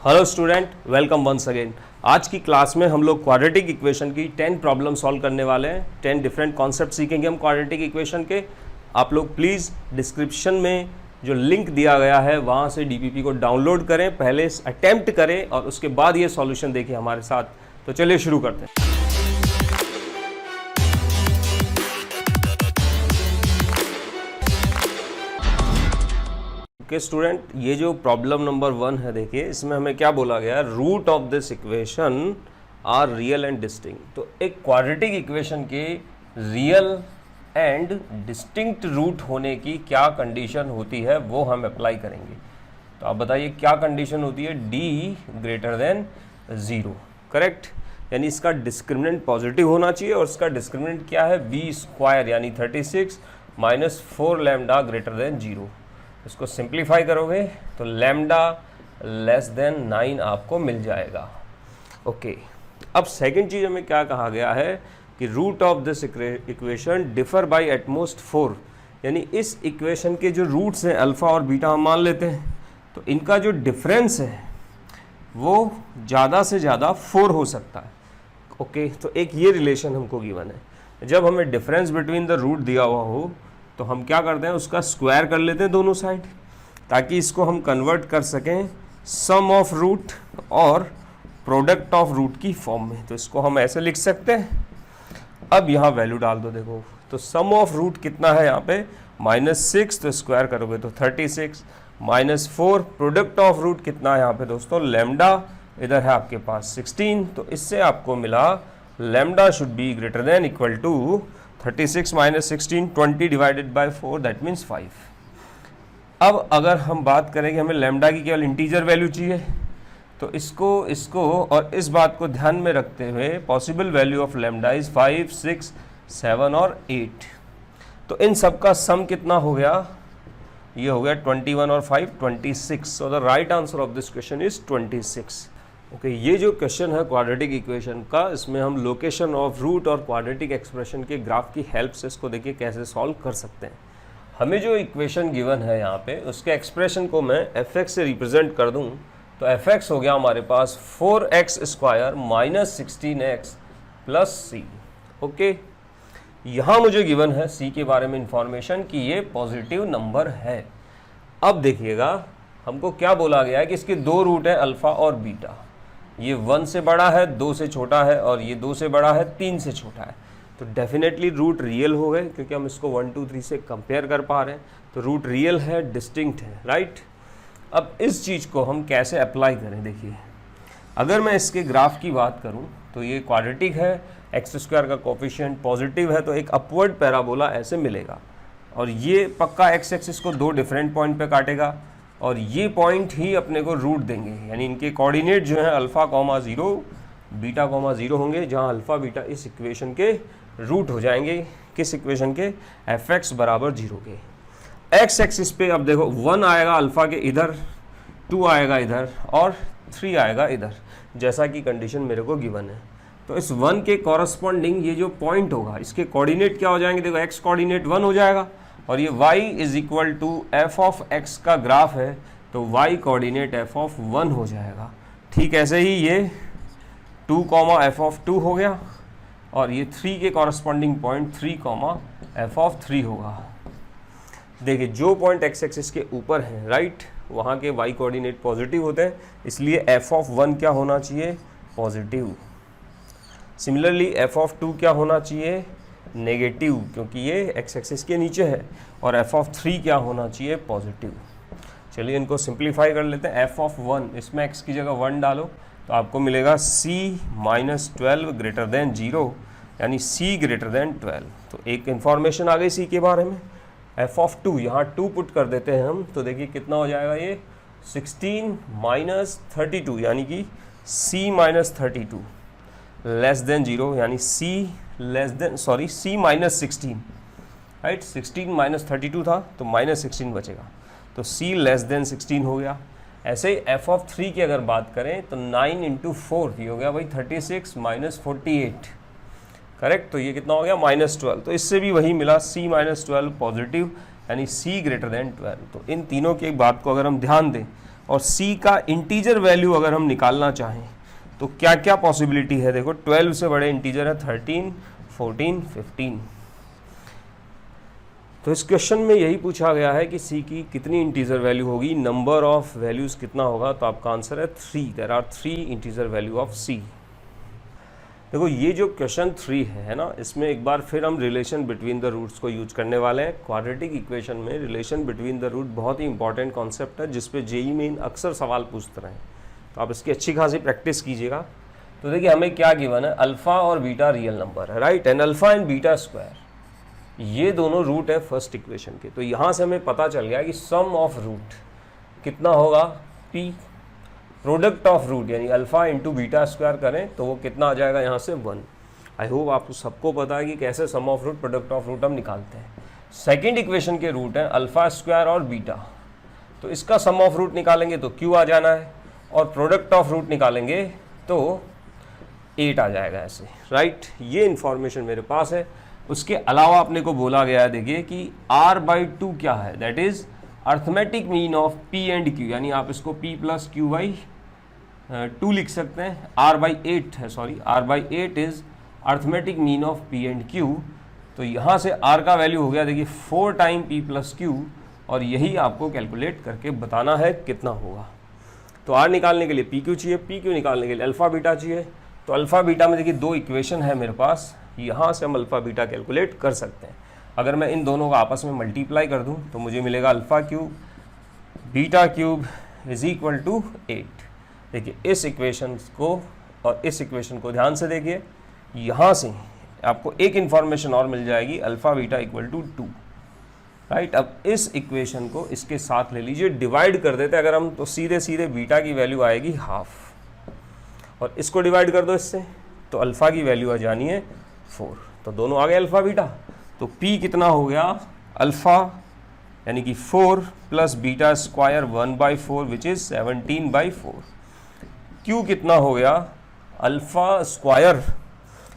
Hello student, welcome once again. आज की class में हम लोग क्वाड्रेटिक इक्वेशन की 10 प्रॉब्लम सॉल्व करने वाले हैं। 10 डिफरेंट कॉन्सेप्ट सीखेंगे हम क्वाड्रेटिक इक्वेशन के। आप लोग प्लीज़ डिस्क्रिप्शन में जो लिंक दिया गया है वहाँ से डीपीपी को डाउनलोड करें, पहले अटैम्प्ट करें और उसके बाद ये सॉल्यूशन देखें हमारे साथ। तो चलिए शुरू करते हैं। ओके स्टूडेंट, ये जो प्रॉब्लम नंबर 1 है, देखिए इसमें हमें क्या बोला गया है, root of this equation are real and distinct. तो एक क्वाड्रेटिक इक्वेशन के रियल एंड डिस्टिंक्ट रूट होने की क्या कंडीशन होती है वो हम अप्लाई करेंगे। तो आप बताइए क्या कंडीशन होती है, डी ग्रेटर देन 0, करेक्ट। यानी इसका डिस्क्रिमिनेंट पॉजिटिव होना चाहिए और इसका डिस्क्रिमिनेंट क्या है, बी स्क्वायर यानी 36 माइनस 4 लैम्डा ग्रेटर देन 0। इसको सिंप्लीफाई करोगे तो लैम्डा लेस देन 9 आपको मिल जाएगा। ओके, अब सेकंड चीज़ हमें क्या कहा गया है कि root of this equation differ by at most 4, यानी इस इक्वेशन के जो रूट्स हैं अल्फ़ा और बीटा हम मान लेते हैं, तो इनका जो डिफरेंस है वो ज़्यादा से ज़्यादा 4 हो सकता है। ओके, तो एक ये रिलेशन हमको गिवन है। जब हमें डिफरेंस बिटवीन द रूट दिया हुआ हो तो हम क्या करते हैं, उसका स्क्वायर कर लेते हैं दोनों साइड, ताकि इसको हम कन्वर्ट कर सकें सम ऑफ रूट और प्रोडक्ट ऑफ रूट की फॉर्म में। तो इसको हम ऐसे लिख सकते हैं। अब यहाँ वैल्यू डाल दो, देखो तो सम ऑफ रूट कितना है यहाँ पे -6, तो स्क्वायर करोगे तो 36 माइनस 4, प्रोडक्ट ऑफ रूट कितना है यहाँ पे दोस्तों, लैम्डा इधर है आपके पास 16, तो इससे आपको मिला lambda should be greater than equal to 36 minus 16, 20 divided by 4, that means 5। अब अगर हम बात करें कि हमें लैम्डा की केवल इंटीजर वैल्यू चाहिए, तो इसको और इस बात को ध्यान में रखते हुए possible value of lambda is 5, 6, 7 और 8। तो इन सब का सम कितना हो गया, ये हो गया 21 और 5 26। सो the right answer of this question is 26। Okay, ये जो क्वेश्चन है क्वाड्रेटिक इक्वेशन का, इसमें हम लोकेशन ऑफ रूट और क्वाड्रेटिक एक्सप्रेशन के ग्राफ की हेल्प से इसको देखिए कैसे सॉल्व कर सकते हैं। हमें जो इक्वेशन गिवन है यहाँ पे, उसके एक्सप्रेशन को मैं fx से रिप्रेजेंट कर दूँ तो fx हो गया हमारे पास 4x square minus 16x plus c। Okay, यहाँ मुझे गिवन है c के बारे में इंफॉर्मेशन कि ये पॉजिटिव नंबर है। अब देखिएगा हमको क्या बोला गया है कि इसके दो रूट है अल्फ़ा और बीटा। ये 1 से बड़ा है, 2 से छोटा है, और ये 2 से बड़ा है, 3 से छोटा है। तो डेफिनेटली रूट रियल हो गए, क्योंकि हम इसको 1, 2, 3 से कंपेयर कर पा रहे हैं। तो रूट रियल है, डिस्टिंक्ट है, राइट। अब इस चीज़ को हम कैसे अप्लाई करें, देखिए अगर मैं इसके ग्राफ की बात करूं तो ये क्वाड्रेटिक है, एक्स स्क्वायर का कोफिशिएंट पॉजिटिव है, तो एक अपवर्ड पैराबोला ऐसे मिलेगा, और ये पक्का एक्स एक्सिस को दो डिफरेंट पॉइंट पे काटेगा, और ये पॉइंट ही अपने को रूट देंगे। यानी इनके कोऑर्डिनेट जो है अल्फ़ा कॉमा 0 बीटा कॉमा 0 होंगे, जहाँ अल्फ़ा बीटा इस इक्वेशन के रूट हो जाएंगे। किस इक्वेशन के, fx बराबर 0 के। एक्स एक्सिस पे अब देखो 1 आएगा अल्फ़ा के इधर, 2 आएगा इधर और 3 आएगा इधर, जैसा कि कंडीशन मेरे को गिवन है। तो इस 1 के कॉरस्पॉन्डिंग ये जो पॉइंट होगा, इसके कोऑर्डिनेट क्या हो जाएंगे, देखो x कोऑर्डिनेट 1 हो जाएगा, और ये y is equal to f of x का ग्राफ है, तो y कोऑर्डिनेट f ऑफ 1 हो जाएगा। ठीक ऐसे ही ये 2 कॉमा एफ ऑफ 2 हो गया, और ये 3 के corresponding point 3 comma F of 3 होगा। देखिए जो पॉइंट x एक्सिस के ऊपर है, राइट, वहाँ के y कोऑर्डिनेट पॉजिटिव होते हैं, इसलिए f ऑफ 1 क्या होना चाहिए, पॉजिटिव। सिमिलरली f ऑफ 2 क्या होना चाहिए, नेगेटिव, क्योंकि ये एक्स एक्सिस के नीचे है, और f ऑफ 3 क्या होना चाहिए, पॉजिटिव। चलिए इनको सिंप्लीफाई कर लेते हैं। f ऑफ 1, इसमें x की जगह 1 डालो तो आपको मिलेगा c माइनस 12 ग्रेटर देन 0, यानी c ग्रेटर देन 12। तो एक इन्फॉर्मेशन आ गई c के बारे में। f ऑफ 2, यहाँ 2 पुट कर देते हैं हम, तो देखिए कितना हो जाएगा, ये 16 माइनस 32, यानी कि c माइनस 32 लेस देन 0, यानी c माइनस 16, राइट। 16 माइनस 32 था तो माइनस 16 बचेगा, तो c लेस देन 16 हो गया। ऐसे ही f ऑफ 3 की अगर बात करें तो 9 इंटू 4 ये हो गया भाई 36 माइनस 48, करेक्ट। तो ये कितना हो गया, -12। तो इससे भी वही मिला, c माइनस 12 पॉजिटिव, यानी c ग्रेटर देन 12। तो इन तीनों की एक बात को अगर हम ध्यान दें और c का इंटीजर वैल्यू अगर हम निकालना चाहें तो क्या क्या पॉसिबिलिटी है। देखो 12 से बड़े इंटीजर है 13, 14, 15। तो इस क्वेश्चन में यही पूछा गया है कि c की कितनी इंटीजर वैल्यू होगी, नंबर ऑफ वैल्यूज कितना होगा। तो आपका आंसर है 3। There are 3 integer value of c। देखो ये जो क्वेश्चन 3 है ना, इसमें एक बार फिर हम रिलेशन बिटवीन द रूट्स को यूज करने वाले हैं। क्वाड्रेटिक इक्वेशन में रिलेशन बिटवीन द रूट बहुत ही इंपॉर्टेंट कॉन्सेप्ट है, जिसपे जेईई मेन अक्सर सवाल पूछते रहे, तो आप इसकी अच्छी खासी प्रैक्टिस कीजिएगा। तो देखिए हमें क्या गिवन है, अल्फा और बीटा रियल नंबर है, right, and alpha and beta square ये दोनों रूट है फर्स्ट इक्वेशन के। तो यहाँ से हमें पता चल गया कि सम ऑफ रूट कितना होगा, p, प्रोडक्ट ऑफ रूट यानी अल्फा इंटू बीटा स्क्वायर करें तो वो कितना आ जाएगा यहाँ से 1। आई होप आपको सबको पता है कि कैसे sum of root product of root हम निकालते हैं। सेकेंड इक्वेशन के रूट हैं अल्फा स्क्वायर और बीटा, तो इसका सम ऑफ रूट निकालेंगे तो q आ जाना है, और प्रोडक्ट ऑफ रूट निकालेंगे तो 8 आ जाएगा ऐसे, राइट। ये इन्फॉर्मेशन मेरे पास है। उसके अलावा अपने को बोला गया है, देखिए कि r/2 क्या है, that is arithmetic mean of p and q, यानी आप इसको p प्लस q/2 लिख सकते हैं। r/8 है, sorry r/8 is arithmetic mean of p and q। तो यहाँ से r का वैल्यू हो गया देखिए 4 टाइम p प्लस q, और यही आपको कैलकुलेट करके बताना है कितना होगा। तो r निकालने के लिए pq चाहिए, pq निकालने के लिए अल्फा बीटा चाहिए। तो अल्फा बीटा में देखिए 2 इक्वेशन है मेरे पास, यहाँ से हम अल्फा बीटा कैलकुलेट कर सकते हैं। अगर मैं इन दोनों का आपस में मल्टीप्लाई कर दूं तो मुझे मिलेगा alpha cube beta cube is equal to 8। देखिए इस इक्वेशन को और इस इक्वेशन को ध्यान से देखिए, यहाँ से आपको एक इन्फॉर्मेशन और मिल जाएगी, alpha beta equal to 2, right. अब इस इक्वेशन को इसके साथ ले लीजिए, डिवाइड कर देते अगर हम, तो सीधे सीधे बीटा की वैल्यू आएगी हाफ, और इसको डिवाइड कर दो इससे तो अल्फा की वैल्यू आ जानी है 4। तो दोनों आ गए अल्फा बीटा। तो p कितना हो गया, अल्फा यानी कि 4 plus beta square 1/4 which is 17/4। q कितना हो गया, अल्फा स्क्वायर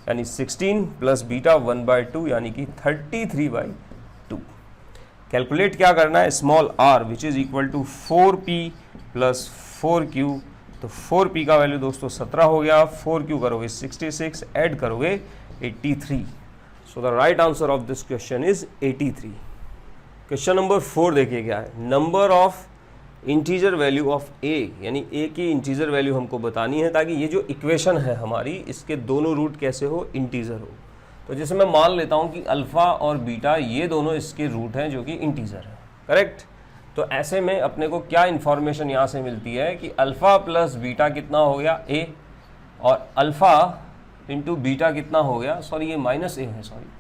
यानी 16 प्लस बीटा 1/2 यानी कि 33/2। कैलकुलेट क्या करना है, small r which is equal to 4p plus 4q। तो 4p का वैल्यू दोस्तों 17 हो गया, 4q करोगे 66, ऐड करोगे 83। सो the right answer of this question is 83। Question number 4 देखिए क्या है, number of integer value of a, यानी a की इंटीजर वैल्यू हमको बतानी है, ताकि ये जो इक्वेशन है हमारी इसके दोनों रूट कैसे हो, इंटीजर हो। तो जैसे मैं मान लेता हूँ कि अल्फा और बीटा ये दोनों इसके रूट हैं जो कि इंटीजर है, करेक्ट। तो ऐसे में अपने को क्या इन्फॉर्मेशन यहाँ से मिलती है कि अल्फा प्लस बीटा कितना हो गया a, और अल्फा इंटू बीटा कितना हो गया, सॉरी ये माइनस a है, सॉरी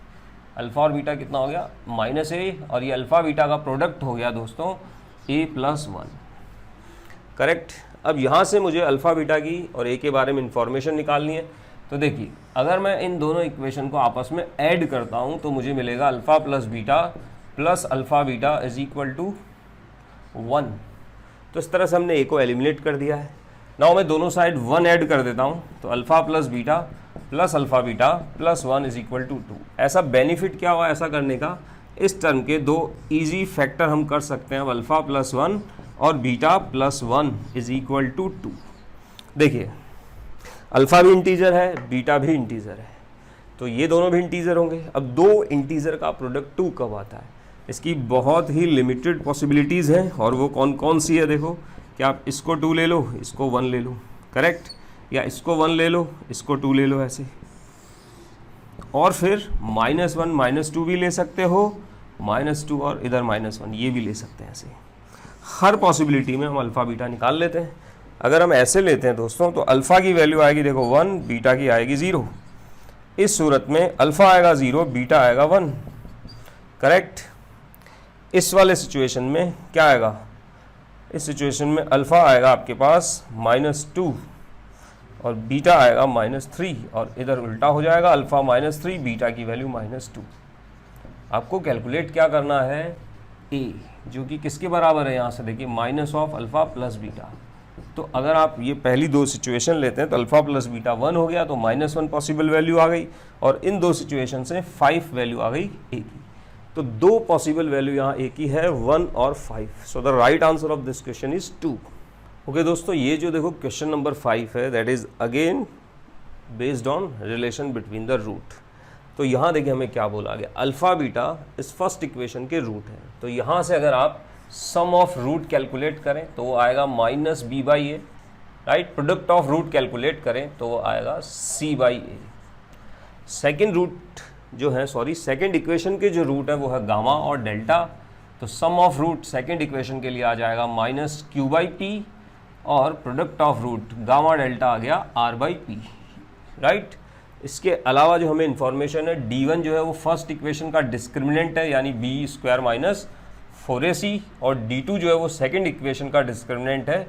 अल्फा और बीटा कितना हो गया -a, और ये अल्फा बीटा का प्रोडक्ट हो गया दोस्तों a+1, करेक्ट। अब यहाँ से मुझे अल्फा बीटा की और a के बारे में इंफॉर्मेशन निकालनी है। तो देखिए अगर मैं इन दोनों इक्वेशन को आपस में ऐड करता हूँ तो मुझे मिलेगा alpha plus beta plus alpha beta is equal to 1। तो इस तरह से हमने a को एलिमिनेट कर दिया है। नाउ मैं दोनों साइड 1 ऐड कर देता हूँ, तो alpha plus beta plus alpha beta plus 1 is equal to 2। ऐसा बेनिफिट क्या हुआ ऐसा करने का, इस टर्म के 2 इजी फैक्टर हम कर सकते हैं, अल्फा प्लस 1 और beta plus 1 is equal to 2। देखिए अल्फा भी इंटीजर है, बीटा भी इंटीजर है, तो ये दोनों भी इंटीजर होंगे। अब 2 इंटीजर का प्रोडक्ट 2 कब आता है, इसकी बहुत ही लिमिटेड पॉसिबिलिटीज़ हैं, और वो कौन कौन सी है। देखो कि आप इसको 2 ले लो, इसको 1 ले लो, करेक्ट, या इसको 1 ले लो, इसको 2 ले लो, ऐसे। और फिर -1 -2 भी ले सकते हो, -2 और इधर -1 ये भी ले सकते हैं। ऐसे हर पॉसिबिलिटी में हम अल्फ़ा बीटा निकाल लेते हैं। अगर हम ऐसे लेते हैं दोस्तों तो अल्फ़ा की वैल्यू आएगी देखो 1, बीटा की आएगी 0। इस सूरत में अल्फ़ा आएगा 0, बीटा आएगा 1, करेक्ट। इस वाले सिचुएशन में क्या आएगा, इस सिचुएशन में अल्फ़ा आएगा आपके पास -2 और बीटा आएगा -3, और इधर उल्टा हो जाएगा, अल्फ़ा -3 बीटा की वैल्यू -2। आपको कैलकुलेट क्या करना है, a जो कि किसके बराबर है, यहाँ से देखिए minus of alpha plus beta. तो अगर आप ये पहली 2 सिचुएशन लेते हैं तो अल्फ़ा प्लस बीटा 1 हो गया, तो -1 पॉसिबल वैल्यू आ गई, और इन 2 सिचुएशन से 5 वैल्यू आ गई a की। तो 2 पॉसिबल वैल्यू यहाँ a की है, 1 और 5। So the right answer of this question is 2। Okay दोस्तों, ये जो देखो क्वेश्चन नंबर 5 है, that is again based on relation between the root. तो यहाँ देखिए हमें क्या बोला गया, अल्फा बीटा इस फर्स्ट इक्वेशन के रूट है। तो यहाँ से अगर आप सम ऑफ रूट कैलकुलेट करें तो वो आएगा minus B by a, right. Product of root calculate करें तो वो आएगा c by a. Second root जो है, सॉरी सेकेंड इक्वेशन के जो रूट है वो है गामा और डेल्टा। तो sum of root second equation के लिए आ जाएगा माइनस क्यू बाई पी, और product of root gamma delta आ गया आर बाई पी, राइट। इसके अलावा जो हमें इंफॉर्मेशन है, D1 जो है वो फर्स्ट इक्वेशन का डिस्क्रिमिनेंट है, यानी बी स्क्वायर माइनस 4ac, और D2 जो है वो सेकंड इक्वेशन का डिस्क्रिमिनेंट है,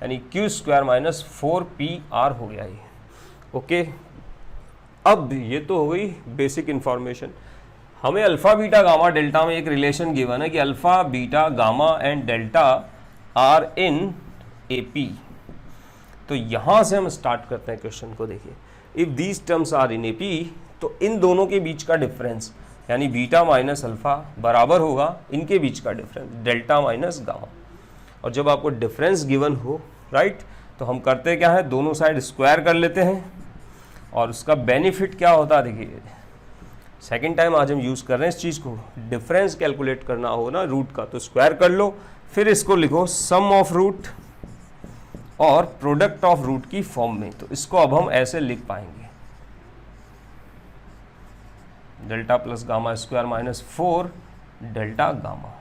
यानी क्यू स्क्वायर माइनस 4pr हो गया ये। ओके, अब ये तो हो गई बेसिक इंफॉर्मेशन। हमें अल्फ़ा बीटा गामा डेल्टा में एक रिलेशन गिवन है कि alpha beta gamma and delta are in AP। तो यहाँ से हम स्टार्ट करते हैं क्वेश्चन को। देखिए, if these terms are in AP, तो इन दोनों के बीच का डिफरेंस यानी बीटा माइनस अल्फ़ा बराबर होगा इनके बीच का डिफरेंस डेल्टा माइनस गामा। और जब आपको डिफरेंस गिवन हो, राइट, तो हम करते क्या है, दोनों साइड स्क्वायर कर लेते हैं। और उसका बेनिफिट क्या होता है, देखिए सेकेंड टाइम आज हम यूज़ कर रहे हैं इस चीज़ को। डिफरेंस कैलकुलेट करना हो ना रूट का, तो स्क्वायर कर लो, फिर इसको लिखो सम ऑफ रूट और प्रोडक्ट ऑफ रूट की फॉर्म में। तो इसको अब हम ऐसे लिख पाएंगे, delta plus gamma square minus 4 delta gamma.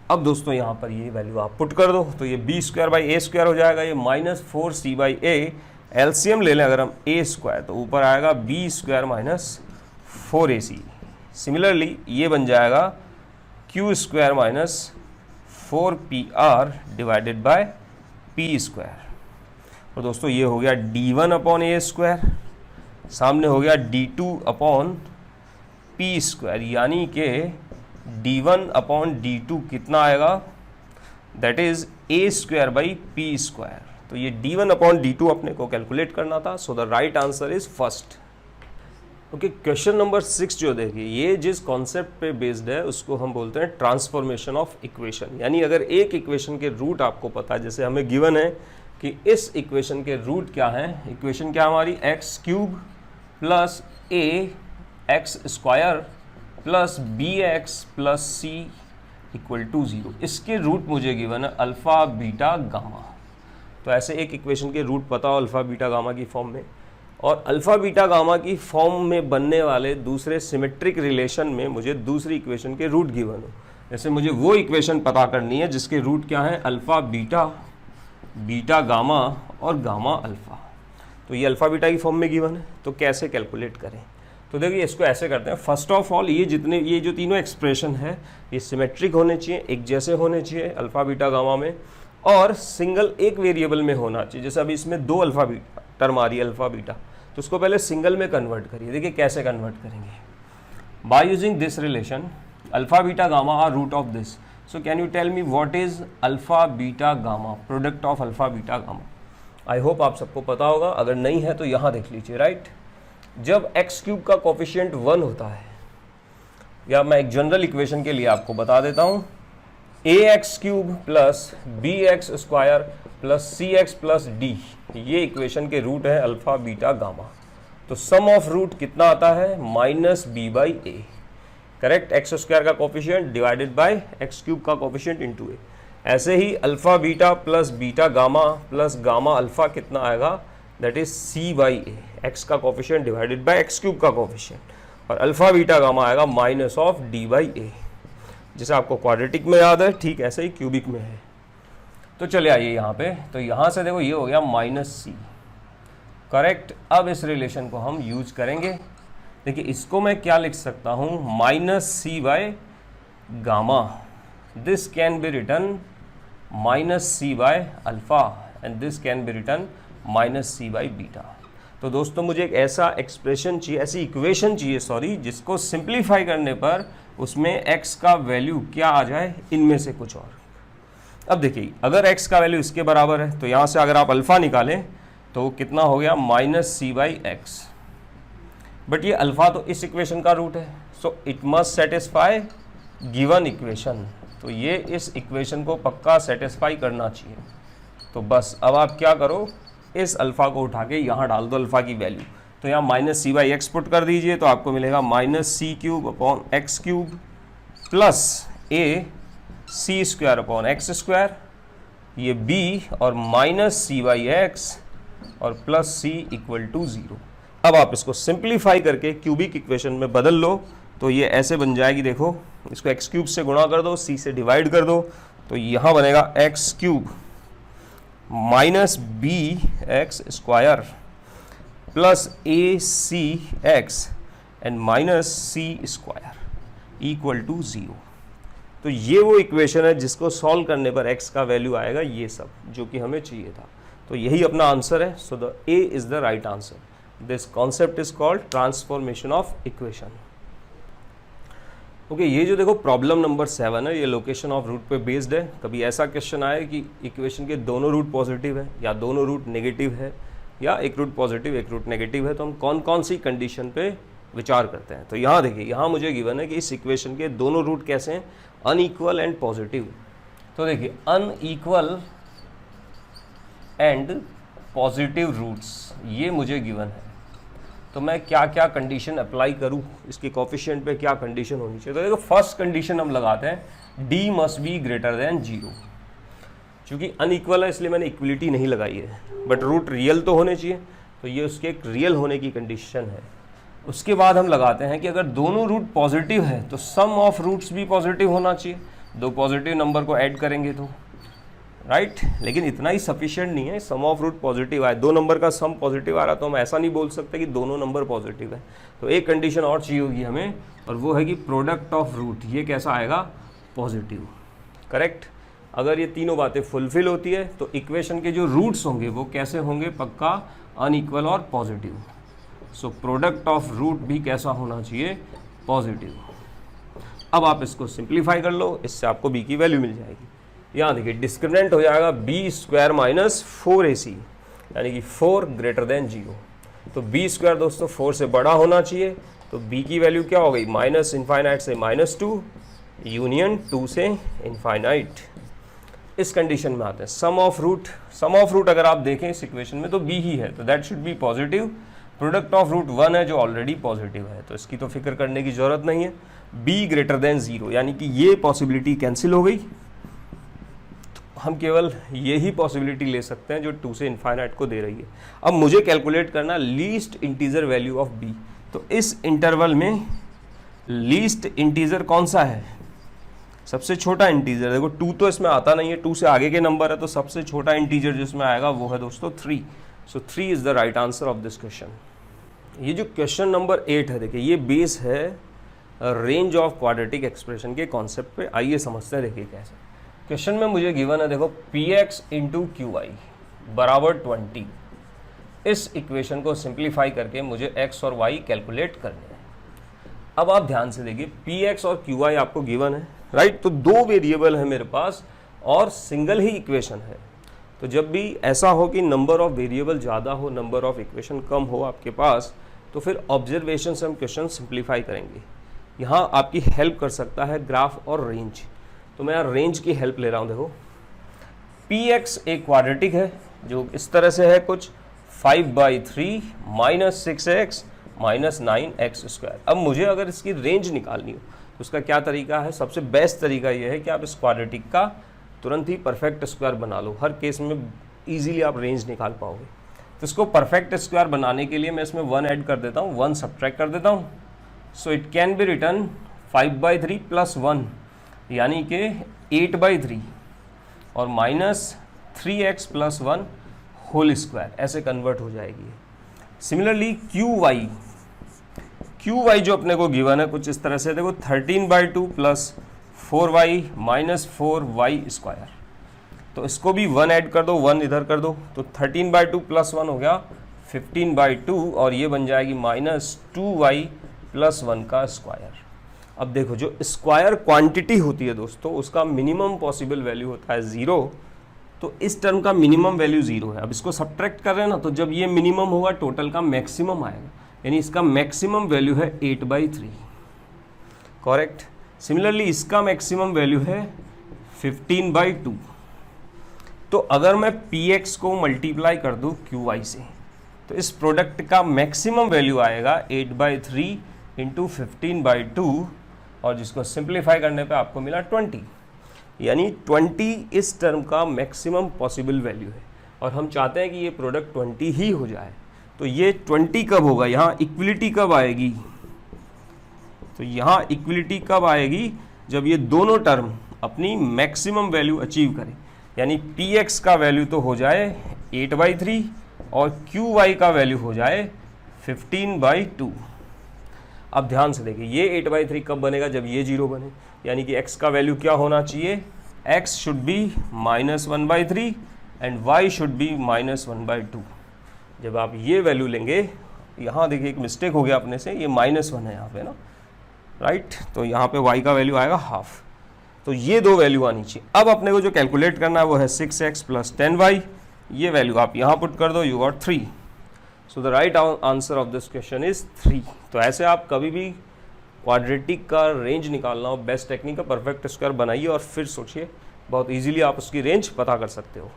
अब दोस्तों यहाँ पर ये वैल्यू आप पुट कर दो, तो ये b square by a square हो जाएगा, ये minus 4c by A. LCM ले लें अगर हम ए स्क्वायर, तो ऊपर आएगा B square minus 4ac। Similarly ये बन जाएगा Q square minus 4pr divided by P square. और दोस्तों ये हो गया D1 अपॉन ए स्क्वायर, सामने हो गया D2 अपॉन पी स्क्वायर, यानी कि D1 अपॉन D2 कितना आएगा, that is a square by P square. तो ये D1 अपॉन D2 अपने को कैलकुलेट करना था, सो the right answer is first. Okay, question number 6 जो देखिए, ये जिस कॉन्सेप्ट पे बेस्ड है उसको हम बोलते हैं ट्रांसफॉर्मेशन ऑफ इक्वेशन। यानी अगर एक इक्वेशन के रूट आपको पता है, जैसे हमें गिवन है कि इस इक्वेशन के रूट क्या है, इक्वेशन क्या हमारी x cube plus a x square plus B x plus C equal to 0। इसके रूट मुझे गिवन है अल्फ़ा बीटा गामा। तो ऐसे एक इक्वेशन के रूट पता हो अल्फ़ा बीटा गामा की फॉर्म में, और अल्फ़ा बीटा गामा की फॉर्म में बनने वाले दूसरे सिमेट्रिक रिलेशन में मुझे दूसरी इक्वेशन के रूट गिवन हो। जैसे मुझे वो इक्वेशन पता करनी है जिसके रूट क्या है, अल्फ़ा बीटा, बीटा गामा और गामा अल्फ़ा। तो ये अल्फ़ा बीटा की फॉर्म में गिवन है, तो कैसे कैलकुलेट करें। तो देखिए इसको ऐसे करते हैं, फर्स्ट ऑफ ऑल ये जो तीनों एक्सप्रेशन है ये सिमेट्रिक होने चाहिए, एक जैसे होने चाहिए अल्फ़ा बीटा गामा में, और सिंगल एक वेरिएबल में होना चाहिए। जैसे अभी इसमें 2 अल्फ़ा बीटा टर्म आ रही है अल्फ़ा बीटा, तो उसको पहले सिंगल में कन्वर्ट करिए। देखिए कैसे कन्वर्ट करेंगे, by using this relation alpha beta gamma are root of this. So can you tell me what is alpha beta gamma, product of alpha beta gamma. I hope आप सबको पता होगा, अगर नहीं है तो यहाँ देख लीजिए, राइट। जब एक्स क्यूब का कोफिशिएंट 1 होता है, या मैं एक जनरल इक्वेशन के लिए आपको बता देता हूँ, A X cube plus B x square plus C X plus D, ये इक्वेशन के रूट है अल्फ़ा बीटा गामा। तो सम ऑफ रूट कितना आता है, minus B by A, correct. X square का coefficient divided by X cube का coefficient into A. ऐसे ही alpha beta plus beta gamma plus gamma alpha कितना आएगा, that is C by A, X का coefficient divided by X cube का coefficient, और alpha beta gamma आएगा minus of D by ए। जैसे आपको क्वाड्रेटिक में याद है, ठीक ऐसे ही क्यूबिक में है। तो चले आइए यहाँ पे, तो यहाँ से देखो ये हो गया माइनस सी, करेक्ट। अब इस रिलेशन को हम यूज करेंगे। देखिए इसको मैं क्या लिख सकता हूँ, minus c by gamma, this can be written minus c by alpha and this can be written minus C by beta. तो दोस्तों मुझे एक ऐसा एक्सप्रेशन चाहिए, ऐसी इक्वेशन चाहिए सॉरी, जिसको सिंप्लीफाई करने पर उसमें x का वैल्यू क्या आ जाए, इनमें से कुछ और। अब देखिए अगर x का वैल्यू इसके बराबर है, तो यहाँ से अगर आप अल्फ़ा निकालें तो कितना हो गया, minus C by x. But ये अल्फ़ा तो इस इक्वेशन का रूट है, so it must satisfy given equation. तो ये इस इक्वेशन को पक्का सेटिस्फाई करना चाहिए। तो बस अब आप क्या करो, इस अल्फ़ा को उठा के यहाँ डाल दो अल्फ़ा की वैल्यू। तो यहाँ minus C by X put कर दीजिए, तो आपको मिलेगा minus C cube upon X cube plus ए C square upon X square, ये बी, और माइनस सी बाई एक्स और प्लस सी इक्वल टू 0। अब आप इसको सिंप्लीफाई करके क्यूबिक इक्वेशन में बदल लो, तो ये ऐसे बन जाएगी। देखो, इसको एक्स क्यूब से गुणा कर दो, सी से डिवाइड कर दो, तो यहाँ बनेगा x cube minus b x square plus A c x and minus c square equal to 0। तो ये वो इक्वेशन है जिसको सॉल्व करने पर x का वैल्यू आएगा ये सब, जो कि हमें चाहिए था। तो यही अपना आंसर है। So the A is the right answer. This concept is called transformation of equation. Okay, ये जो देखो प्रॉब्लम नंबर 7 है, ये लोकेशन ऑफ रूट पे बेस्ड है। कभी ऐसा क्वेश्चन आए कि इक्वेशन के दोनों रूट पॉजिटिव है या दोनों रूट नेगेटिव है या एक रूट पॉजिटिव एक रूट नेगेटिव है, तो हम कौन कौन सी कंडीशन पे विचार करते हैं। तो यहाँ देखिए, यहाँ मुझे गिवन है कि इस इक्वेशन के दोनों रूट कैसे हैं, अनइक्वल एंड पॉजिटिव। तो देखिए, अनइक्वल एंड पॉजिटिव रूट्स ये मुझे गिवन है। तो मैं क्या क्या कंडीशन अप्लाई करूँ, इसके कोफिशिएंट पे क्या कंडीशन होनी चाहिए। तो देखो, फर्स्ट कंडीशन हम लगाते हैं d must be greater then 0। चूँकि अनइक्वल है इसलिए मैंने इक्वलिटी नहीं लगाई है, बट रूट रियल तो होने चाहिए, तो ये उसके एक रियल होने की कंडीशन है। उसके बाद हम लगाते हैं कि अगर दोनों रूट पॉजिटिव है तो सम ऑफ रूट्स भी पॉजिटिव होना चाहिए। दो पॉजिटिव नंबर को ऐड करेंगे तो राइट, लेकिन इतना ही सफिशिएंट नहीं है। सम ऑफ रूट पॉजिटिव आए, दो नंबर का सम पॉजिटिव आ रहा, तो हम ऐसा नहीं बोल सकते कि दोनों नंबर पॉजिटिव है। तो एक कंडीशन और चाहिए होगी हमें, और वो है कि प्रोडक्ट ऑफ रूट ये कैसा आएगा, पॉजिटिव। करेक्ट। अगर ये तीनों बातें फुलफिल होती है तो इक्वेशन के जो रूट्स होंगे वो कैसे होंगे, पक्का अनइक्वल और positive. So product of root भी कैसा होना चाहिए, पॉजिटिव। अब आप इसको सिंप्लीफाई कर लो, इससे आपको b की वैल्यू मिल जाएगी। यहाँ देखिए, डिस्क्रिमिनेंट हो जाएगा b स्क्वायर माइनस 4ac, यानी कि 4 ग्रेटर देन 0। तो b स्क्वायर दोस्तों 4 से बड़ा होना चाहिए, तो b की वैल्यू क्या हो गई, माइनस इनफाइनाइट से -2 यूनियन 2 से इनफाइनाइट। इस कंडीशन में आते हैं सम ऑफ रूट अगर आप देखें इस इक्वेशन में तो b ही है, तो that should be positive. Product of root 1 है जो ऑलरेडी पॉजिटिव है, तो इसकी तो फिक्र करने की जरूरत नहीं है। b ग्रेटर देन 0, यानी कि ये पॉसिबिलिटी कैंसिल हो गई, तो हम केवल यही पॉसिबिलिटी ले सकते हैं जो 2 से इनफाइनाइट को दे रही है। अब मुझे कैलकुलेट करना least integer value of b। तो इस इंटरवल में लीस्ट इंटीजर कौन सा है, सबसे छोटा इंटीजर। देखो 2 तो इसमें आता नहीं है, 2 से आगे के नंबर है, तो सबसे छोटा इंटीजर जिसमें आएगा वो है दोस्तों 3। सो 3 is the right answer of this question. ये जो क्वेश्चन नंबर 8 है, देखिए ये बेस है रेंज ऑफ क्वाड्रेटिक एक्सप्रेशन के कॉन्सेप्ट पे। आइए समझते हैं, देखिए कैसे। क्वेश्चन में मुझे गिवन है, देखो px इंटू क्यू आई बराबर 20। इस इक्वेशन को सिंप्लीफाई करके मुझे x और y कैलकुलेट करने हैं। अब आप ध्यान से देखिए, px और qy आपको गिवन है, राइट। तो दो वेरिएबल है मेरे पास और सिंगल ही इक्वेशन है। तो जब भी ऐसा हो कि नंबर ऑफ वेरिएबल ज़्यादा हो, नंबर ऑफ इक्वेशन कम हो आपके पास, तो फिर ऑब्जर्वेशन से हम क्वेश्चन सिंप्लीफाई करेंगे। यहाँ आपकी हेल्प कर सकता है ग्राफ और रेंज। तो मैं यहाँ रेंज की हेल्प ले रहा हूँ। देखो px एक क्वाड्रेटिक है जो इस तरह से है कुछ 5/3 minus 6x minus 9x square. अब मुझे अगर इसकी रेंज निकालनी हो तो उसका क्या तरीका है, सबसे बेस्ट तरीका ये है कि आप इस क्वाड्रेटिक का तुरंत ही परफेक्ट स्क्वायर बना लो। हर केस में इजीली आप रेंज निकाल पाओगे। तो इसको परफेक्ट स्क्वायर बनाने के लिए मैं इसमें 1 ऐड कर देता हूँ, 1 सब्ट्रैक्ट कर देता हूँ। So it can be return 5/3 plus 1, यानी कि 8/3 और minus 3x plus 1 whole square, ऐसे कन्वर्ट हो जाएगी। सिमिलरली क्यू वाई जो अपने को गिवन है कुछ इस तरह से, देखो 13/2 plus 4y minus 4y square. तो इसको भी 1 ऐड कर दो, 1 इधर कर दो, तो 13/2 प्लस 1 हो गया 15/2, और ये बन जाएगी माइनस 2y प्लस 1 का स्क्वायर। अब देखो, जो स्क्वायर क्वांटिटी होती है दोस्तों, उसका मिनिमम पॉसिबल वैल्यू होता है 0। तो इस टर्म का मिनिमम वैल्यू 0 है। अब इसको सब्ट्रैक्ट कर रहे हैं ना, तो जब ये मिनिमम होगा टोटल का मैक्सिमम आएगा, यानी इसका मैक्सिमम वैल्यू है 8/3। करेक्ट। सिमिलरली इसका मैक्सिमम वैल्यू है 15/2। तो अगर मैं px को मल्टीप्लाई कर दूं qy से, तो इस प्रोडक्ट का मैक्सिमम वैल्यू आएगा 8/3 इंटू 15/2, और जिसको सिंप्लीफाई करने पे आपको मिला 20, यानी 20 इस टर्म का मैक्सिमम पॉसिबल वैल्यू है, और हम चाहते हैं कि ये प्रोडक्ट 20 ही हो जाए। तो ये 20 कब होगा, यहाँ इक्विलिटी कब आएगी, तो यहाँ इक्विलिटी कब आएगी, जब ये दोनों टर्म अपनी मैक्सिमम वैल्यू अचीव करें, यानी px का वैल्यू तो हो जाए 8/3 और qy का वैल्यू हो जाए 15/2। अब ध्यान से देखिए, ये 8/3 कब बनेगा, जब ये 0 बने, यानी कि x का वैल्यू क्या होना चाहिए, x should be -1/3 and y should be -1/2। जब आप ये वैल्यू लेंगे, यहाँ देखिए एक मिस्टेक हो गया अपने से, ये -1 है यहाँ पे ना, राइट, तो यहाँ पे y का वैल्यू आएगा हाफ, तो ये दो वैल्यू आनी चाहिए। अब अपने को जो कैलकुलेट करना है वो है 6x + 10y, ये वैल्यू आप यहाँ पुट कर दो, you got 3। So the right answer of this question is 3। तो ऐसे आप कभी भी क्वाड्रेटिक का रेंज निकालना हो, बेस्ट टेक्निक का परफेक्ट स्क्वायर बनाइए और फिर सोचिए, बहुत इजीली आप उसकी रेंज पता कर सकते हो।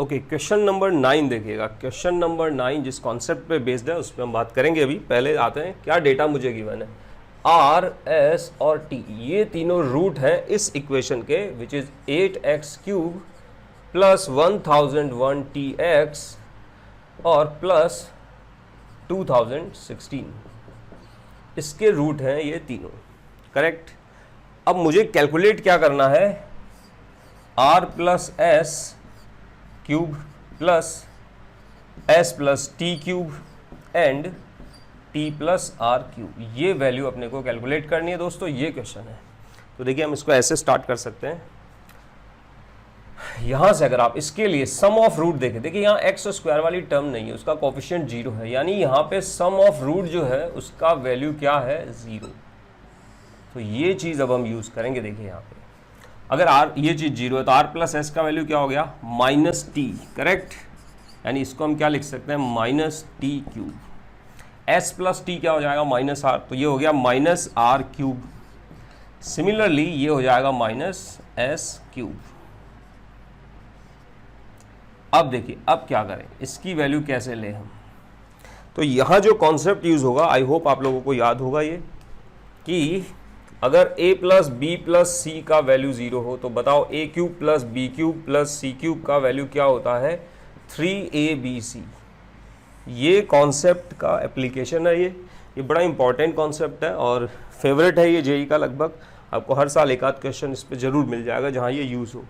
ओके, क्वेश्चन नंबर 9 देखिएगा। क्वेश्चन नंबर 9 जिस कॉन्सेप्ट पे बेस्ड है उस पर हम बात करेंगे। अभी पहले आते हैं क्या डेटा मुझे गिवन है, r, s और t, ये तीनों रूट हैं इस इक्वेशन के, विच इज 8x³ + 1001tx और प्लस 2016, इसके रूट हैं ये तीनों, करेक्ट। अब मुझे कैलकुलेट क्या करना है, r + s³ + s + t³ and t + r³, ये वैल्यू अपने को कैलकुलेट करनी है दोस्तों, ये क्वेश्चन है। तो देखिए हम इसको ऐसे स्टार्ट कर सकते हैं, यहाँ से अगर आप इसके लिए सम ऑफ रूट देखें, देखिए यहाँ x² वाली टर्म नहीं है, उसका कोफिशिएंट 0 है, यानी यहाँ पे सम ऑफ रूट जो है उसका वैल्यू क्या है, 0। तो ये चीज़ अब हम यूज़ करेंगे। देखिए यहाँ पे अगर r ये चीज़ 0 है तो r + s का वैल्यू क्या हो गया, -t, करेक्ट, यानी इसको हम क्या लिख सकते हैं, -t³। s + t क्या हो जाएगा, -r, तो ये हो गया -r³। सिमिलरली ये हो जाएगा -s³। अब देखिए अब क्या करें, इसकी वैल्यू कैसे लें हम, तो यहाँ जो कॉन्सेप्ट यूज़ होगा, आई होप आप लोगों को याद होगा ये, कि अगर a + b + c का वैल्यू 0 हो तो बताओ a³ + b³ + c³ का वैल्यू क्या होता है, 3abc। ये कॉन्सेप्ट का एप्लीकेशन है, ये बड़ा इंपॉर्टेंट कॉन्सेप्ट है और फेवरेट है ये जेई का, लगभग आपको हर साल एक आध क्वेश्चन इस पर जरूर मिल जाएगा जहाँ ये यूज़ हो।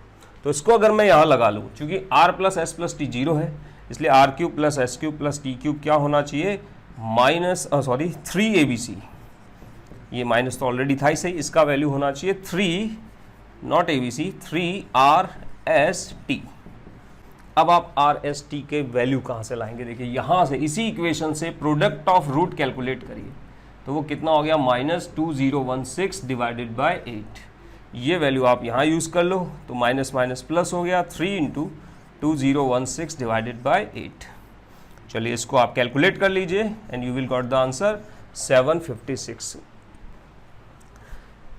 तो इसको अगर मैं यहाँ लगा लूँ, क्योंकि r + s + t 0 है, इसलिए r³ + s³ + t³ क्या होना चाहिए, 3abc। ये माइनस तो ऑलरेडी था ही सही, इसका वैल्यू होना चाहिए 3, नॉट abc, 3rt। अब आप rt के वैल्यू कहाँ से लाएंगे, देखिए यहाँ से, इसी इक्वेशन से प्रोडक्ट ऑफ रूट कैलकुलेट करिए, तो वो कितना हो गया, -2016 / 8। ये वैल्यू आप यहाँ यूज़ कर लो, तो माइनस माइनस प्लस हो गया, 3 × 2016 / 8। चलिए इसको आप कैलकुलेट कर लीजिए and you will got the answer 756।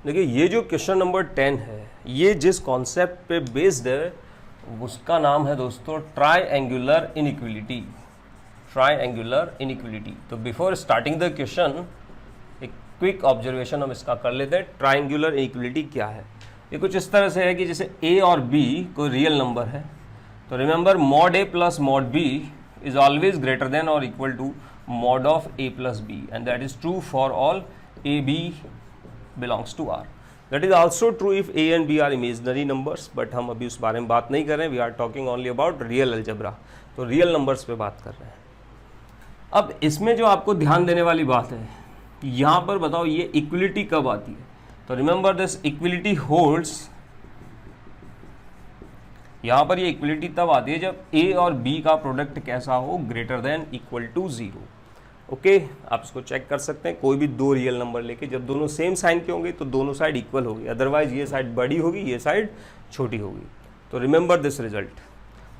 देखिए ये जो क्वेश्चन नंबर 10 है, ये जिस कॉन्सेप्ट पे बेस्ड है उसका नाम है दोस्तों ट्राइएंगुलर इनइक्वलिटी। Triangular inequality. तो बिफोर स्टार्टिंग द क्वेश्चन एक क्विक ऑब्जर्वेशन हम इसका कर लेते हैं। ट्राइएंगुलर इनइक्वलिटी क्या है, ये कुछ इस तरह से है कि जैसे a और b कोई रियल नंबर है, तो remember mod a + mod b is always greater than or equal to mod of a + b, and that is true for all a b belongs to r. That is also true if a and b are imaginary numbers, but हम अभी उस बारे में बात नहीं कर रहे हैं, we are talking only about real algebra, तो रियल नंबर्स पे बात कर रहे हैं। अब इसमें जो आपको ध्यान देने वाली बात है, यहाँ पर बताओ ये इक्वलिटी कब आती है, तो रिमेंबर दिस इक्वलिटी होल्ड्स, यहाँ पर ये इक्वलिटी तब आती है जब a और b का प्रोडक्ट कैसा हो, greater than equal to 0। Okay, आप इसको चेक कर सकते हैं, कोई भी दो रियल नंबर लेके जब दोनों सेम साइन के होंगे तो दोनों साइड इक्वल होगी, अदरवाइज ये साइड बड़ी होगी, ये साइड छोटी होगी। तो रिमेंबर दिस रिजल्ट।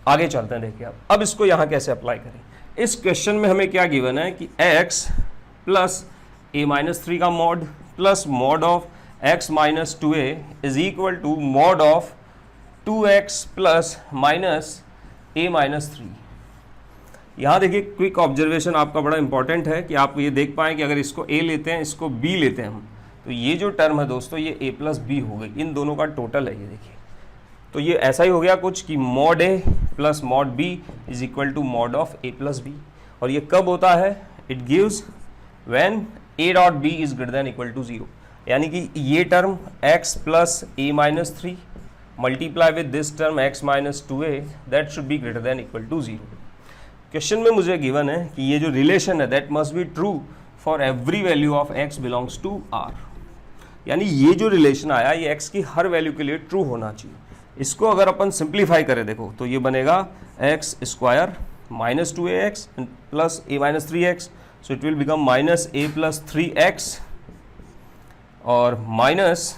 आगे चलते हैं, देखिए अब इसको यहाँ कैसे अप्लाई करें। इस क्वेश्चन में हमें क्या गिवन है कि x + a-3 का mod plus mod of x - 2a is equal to mod of 2x plus minus a minus 3। यहाँ देखिए क्विक ऑब्जर्वेशन आपका बड़ा इंपॉर्टेंट है कि आप ये देख पाएँ कि अगर इसको a लेते हैं, इसको b लेते हैं हम, तो ये जो टर्म है दोस्तों ये a प्लस बी हो गई, इन दोनों का टोटल है ये देखिए। तो ये ऐसा ही हो गया कुछ कि mod a plus mod b is equal to mod of a plus b. और ये कब होता है? It gives when a dot b is greater than equal to 0, यानी कि ये term x plus a minus 3 multiply with this term x minus 2a that should be greater than equal to 0। Question में मुझे given है कि ये जो relation है that must be true for every value of x belongs to r, यानी ये जो रिलेशन आया ये x की हर वैल्यू के लिए ट्रू होना चाहिए। इसको अगर अपन सिंप्लीफाई करें देखो तो ये बनेगा x square minus 2ax plus a minus 3x, so it will become minus a plus 3x और minus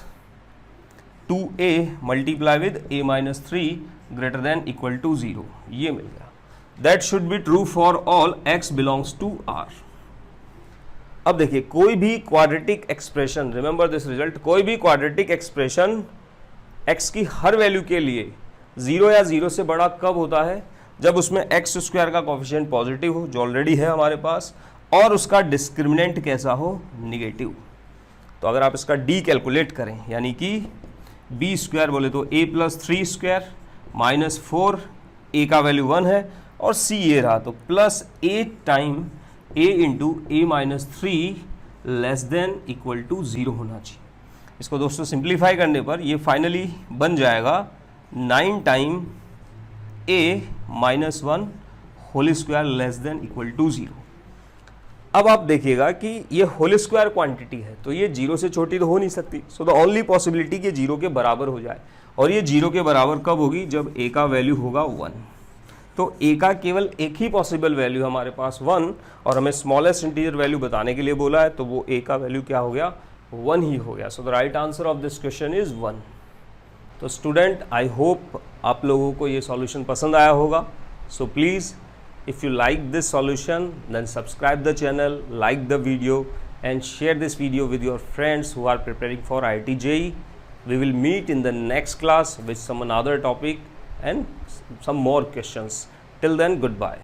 2a multiply with a minus 3 greater than equal to 0, ये मिल गया। That should be true for all x belongs to r। अब देखिए कोई भी quadratic expression, remember this result, कोई भी क्वाड्रेटिक एक्सप्रेशन x की हर वैल्यू के लिए 0 या 0 से बड़ा कब होता है? जब उसमें x स्क्वायर का कोफिशिएंट पॉजिटिव हो, जो ऑलरेडी है हमारे पास, और उसका डिस्क्रिमिनेंट कैसा हो? निगेटिव। तो अगर आप इसका d कैलकुलेट करें, यानी कि b स्क्वायर बोले तो a plus 3 square minus 4, a का वैल्यू 1 है और c ये रहा, तो plus 8 time a into a minus 3 less than equal to 0 होना चाहिए। इसको दोस्तों सिंप्लीफाई करने पर ये फाइनली बन जाएगा 9 time a minus 1 whole square less than equal to 0। अब आप देखिएगा कि ये होल स्क्वायर क्वांटिटी है तो ये 0 से छोटी तो हो नहीं सकती, सो द ओनली पॉसिबिलिटी कि 0 के बराबर हो जाए, और ये 0 के बराबर कब होगी? जब a का वैल्यू होगा 1। तो a का केवल एक ही पॉसिबल वैल्यू हमारे पास 1, और हमें स्मॉलेस्ट इंटीजर वैल्यू बताने के लिए बोला है, तो वो a का वैल्यू क्या हो गया? 1 ही हो गया। सो the right answer of this question is 1। तो स्टूडेंट, आई होप आप लोगों को ये सॉल्यूशन पसंद आया होगा। So please if you like this solution then subscribe the channel, like the video and share this video with your friends who are preparing for IIT JEE. We will meet in the next class with some another topic and some more questions. Till then, goodbye.